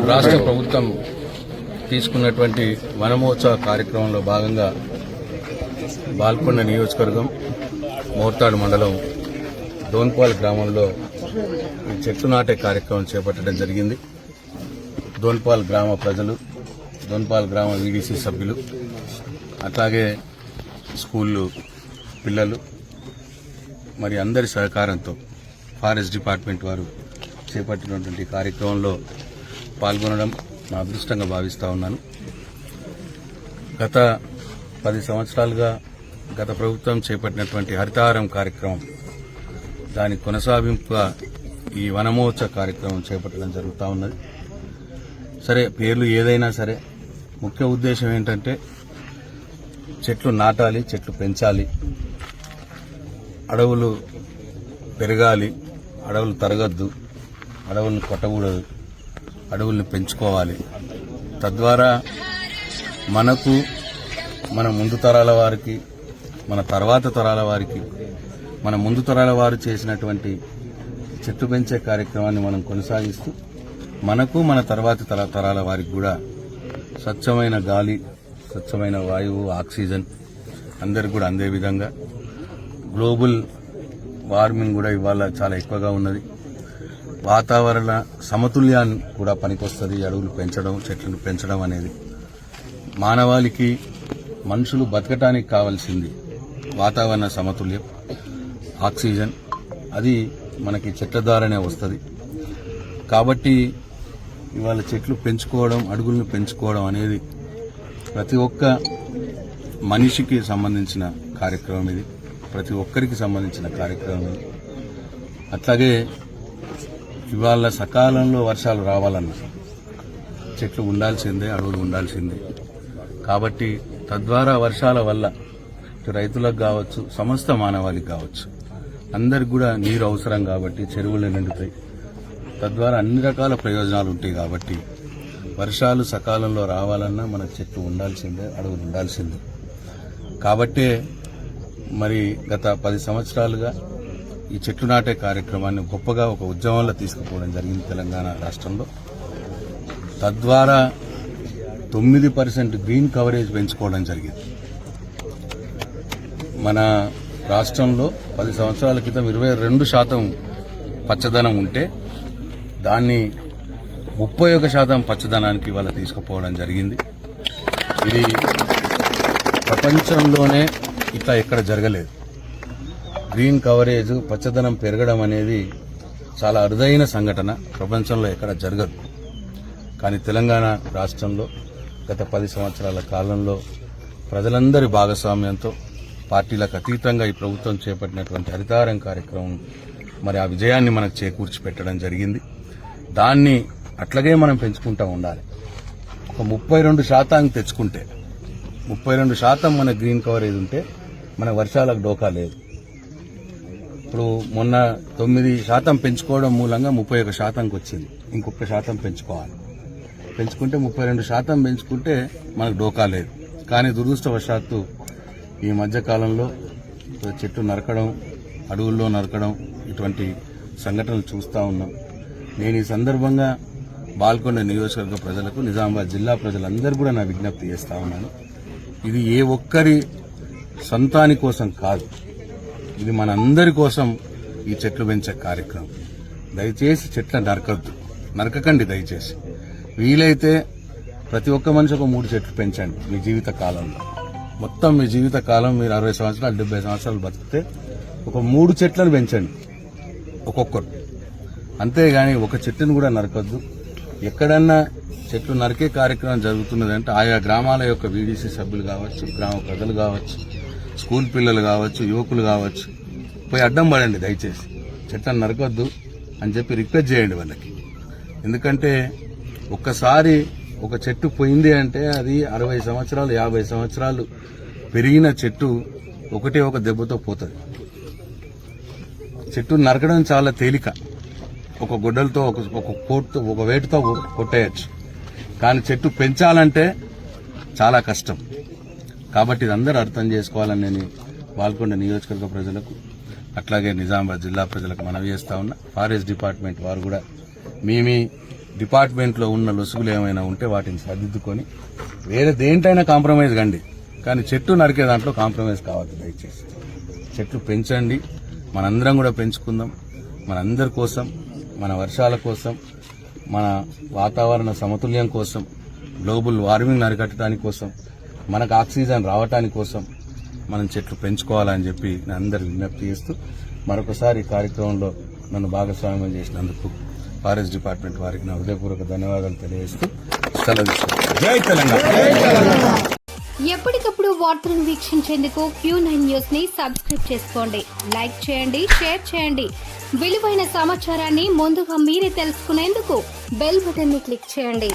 రాష్ట్ర ప్రభుత్వం తీసుకున్నటువంటి వనమహోత్సవ కార్యక్రమంలో భాగంగా బాల్కొండ నియోజకవర్గం మోర్తాడు మండలం దోన్పాల్ గ్రామంలో ఈ చెట్లు నాటే కార్యక్రమం చేపట్టడం జరిగింది. దోన్పాల్ గ్రామ ప్రజలు, దోన్పాల్ గ్రామ వీడీసీ సభ్యులు, అట్లాగే స్కూళ్ళు పిల్లలు మరి అందరి సహకారంతో ఫారెస్ట్ డిపార్ట్మెంట్ వారు చేపట్టినటువంటి కార్యక్రమంలో పాల్గొనడం నా అదృష్టంగా భావిస్తూ ఉన్నాను. గత 10 సంవత్సరాలుగా గత ప్రభుత్వం చేపట్టినటువంటి హరితహారం కార్యక్రమం దాని కొనసాగింపుగా ఈ వనమహోత్సవ కార్యక్రమం చేపట్టడం జరుగుతూ ఉన్నది. సరే, పేర్లు ఏదైనా సరే ముఖ్య ఉద్దేశం ఏంటంటే చెట్లు నాటాలి, చెట్లు పెంచాలి, అడవులు పెరగాలి, అడవులు తరగద్దు, అడవులను కొట్టకూడదు, అడవుల్ని పెంచుకోవాలి. తద్వారా మనకు, మన ముందు తరాల వారికి, మన తర్వాత తరాల వారికి, మన ముందు తరాల వారు చేసినటువంటి చెట్లు పెంచే కార్యక్రమాన్ని మనం కొనసాగిస్తూ మనకు, మన తర్వాతి తరాల వారికి కూడా స్వచ్ఛమైన గాలి, స్వచ్ఛమైన వాయువు, ఆక్సిజన్ అందరికి కూడా అందే విధంగా. గ్లోబల్ వార్మింగ్ కూడా ఇవాళ చాలా ఎక్కువగా ఉన్నది. వాతావరణ సమతుల్యాన్ని కూడా పనికొస్తుంది అడవులు పెంచడం, చెట్లను పెంచడం అనేది. మానవాళికి, మనుషులు బతకటానికి కావాల్సింది వాతావరణ సమతుల్యం, ఆక్సిజన్. అది మనకి చెట్ల ద్వారానే వస్తుంది. కాబట్టి ఇవాళ చెట్లు పెంచుకోవడం, అడవులను పెంచుకోవడం అనేది ప్రతి ఒక్క మనిషికి సంబంధించిన కార్యక్రమం ఇది. ప్రతి ఒక్కరికి సంబంధించిన కార్యక్రమం ఇది. అట్లాగే ఇవాళ సకాలంలో వర్షాలు రావాలన్నా చెట్లు ఉండాల్సిందే, అడవులు ఉండాల్సిందే. కాబట్టి తద్వారా వర్షాల వల్ల రైతులకు కావచ్చు, సమస్త మానవాళికి కావచ్చు, అందరికి కూడా నీరు అవసరం. కాబట్టి చెరువులు నిండుతాయి. తద్వారా అన్ని రకాల ప్రయోజనాలు ఉంటాయి. కాబట్టి వర్షాలు సకాలంలో రావాలన్నా మనకు చెట్లు ఉండాల్సిందే, అడవులు ఉండాల్సిందే. కాబట్టే మరి గత 10 సంవత్సరాలుగా ఈ చెట్లు నాటే కార్యక్రమాన్ని గొప్పగా ఒక ఉద్యమంలో తీసుకుపోవడం జరిగింది తెలంగాణ రాష్ట్రంలో. తద్వారా 9% గ్రీన్ కవరేజ్ పెంచుకోవడం జరిగింది. మన రాష్ట్రంలో 10 సంవత్సరాల క్రితం 22% పచ్చదనం ఉంటే దాన్ని 31% పచ్చదనానికి ఇవాళ తీసుకుపోవడం జరిగింది. ఇది ప్రపంచంలోనే ఇట్లా ఎక్కడ జరగలేదు. గ్రీన్ కవరేజ్, పచ్చదనం పెరగడం అనేది చాలా అరుదైన సంఘటన, ప్రపంచంలో ఎక్కడ జరగదు. కానీ తెలంగాణ రాష్ట్రంలో గత 10 సంవత్సరాల కాలంలో ప్రజలందరి భాగస్వామ్యంతో, పార్టీలకు అతీతంగా ఈ ప్రభుత్వం చేపట్టినటువంటి హరితహారం కార్యక్రమం మరి ఆ విజయాన్ని మనకు చేకూర్చి పెట్టడం జరిగింది. దాన్ని అట్లాగే మనం పెంచుకుంటూ ఉండాలి. ఒక 32% తెచ్చుకుంటే, 32% మన గ్రీన్ కవరేజ్ ఉంటే మన వర్షాలకు డోకా లేదు. ఇప్పుడు మొన్న 9% పెంచుకోవడం మూలంగా 31%కి వచ్చింది. ఇంకొక శాతం పెంచుకోవాలి. పెంచుకుంటే 32% పెంచుకుంటే మనకు డోకా లేదు. కానీ దురదృష్టవశాత్తు ఈ మధ్యకాలంలో చెట్లు నరకడం, అడవుల్లో నరకడం, ఇటువంటి సంఘటనలు చూస్తూ ఉన్నాం. నేను ఈ సందర్భంగా బాల్కొండ నియోజకవర్గ ప్రజలకు, నిజామాబాద్ జిల్లా ప్రజలందరూ కూడా నా విజ్ఞప్తి చేస్తా ఉన్నాను. ఇది ఏ ఒక్కరి సొంతాని కోసం కాదు, ఇది మనందరి కోసం ఈ చెట్లు పెంచే కార్యక్రమం. దయచేసి చెట్లను నరకకండి. దయచేసి వీలైతే ప్రతి ఒక్క మనిషి ఒక 3 చెట్లు పెంచండి మీ జీవిత కాలంలో. మొత్తం మీ జీవిత కాలం మీరు 60 సంవత్సరాలు 70 సంవత్సరాలు బతికితే ఒక 3 చెట్లను పెంచండి ఒక్కొక్కరు. అంతేగాని ఒక చెట్టును కూడా నరకొద్దు. ఎక్కడన్నా చెట్లు నరికే కార్యక్రమం జరుగుతున్నదంటే ఆయా గ్రామాల యొక్క వీడీసీ సభ్యులు కావచ్చు, గ్రామ ప్రజలు కావచ్చు, స్కూల్ పిల్లలు కావచ్చు, యువకులు కావచ్చు, పోయి అడ్డం పడండి. దయచేసి చెట్లను నరకొద్దు అని చెప్పి రిక్వెస్ట్ చేయండి వాళ్ళకి. ఎందుకంటే ఒక్కసారి ఒక చెట్టు పోయింది అంటే అది 60 సంవత్సరాలు 50 సంవత్సరాలు పెరిగిన చెట్టు ఒకటే ఒక దెబ్బతో పోతుంది. చెట్టు నరకడం చాలా తేలిక, ఒక గొడ్డలతో, ఒక వేటుతో కొట్టేయచ్చు. కానీ చెట్టు పెంచాలంటే చాలా కష్టం. కాబట్టి ఇది అందరూ అర్థం చేసుకోవాలని నేను బాల్కొండ నియోజకవర్గ ప్రజలకు, అట్లాగే నిజామాబాద్ జిల్లా ప్రజలకు మనవి చేస్తా ఉన్నా. ఫారెస్ట్ డిపార్ట్మెంట్ వారు కూడా మీ డిపార్ట్మెంట్లో ఉన్న లొసుగులు ఏమైనా ఉంటే వాటిని సర్దిద్దుకొని వేరే దేంటైనా కాంప్రమైజ్ కండి, కానీ చెట్టు నరికే దాంట్లో కాంప్రమైజ్ కావద్దు. దయచేసి చెట్లు పెంచండి, మనందరం కూడా పెంచుకుందాం. మనందరి కోసం, మన వర్షాల కోసం, మన వాతావరణ సమతుల్యం కోసం, గ్లోబల్ వార్మింగ్ అరికట్టడానికి కోసం, మనకు ఆక్సిజన్ రావటానికి కోసం మనం చెట్లు పెంచుకోవాలని చెప్పి నేను అందరు విజ్ఞప్తి చేస్తూ మరొకసారి ఈ కార్యక్రమంలో నన్ను భాగస్వామ్యం చేసినందుకు ఫారెస్ట్ డిపార్ట్మెంట్ వారికి నా హృదయపూర్వక ధన్యవాదాలు తెలియజేస్తూ సెలవు తీసుకుంటాను. జై తెలంగాణ. ఎప్పటికప్పుడు వార్తలను వీక్షించేందుకు Q9 న్యూస్ ని సబ్స్క్రైబ్ చేసుకోండి, లైక్ చేయండి, షేర్ చేయండి. విలువైన సమాచారాన్ని ముందుగా మీరే తెలుసుకునేందుకు బెల్ బటన్ ని క్లిక్ చేయండి.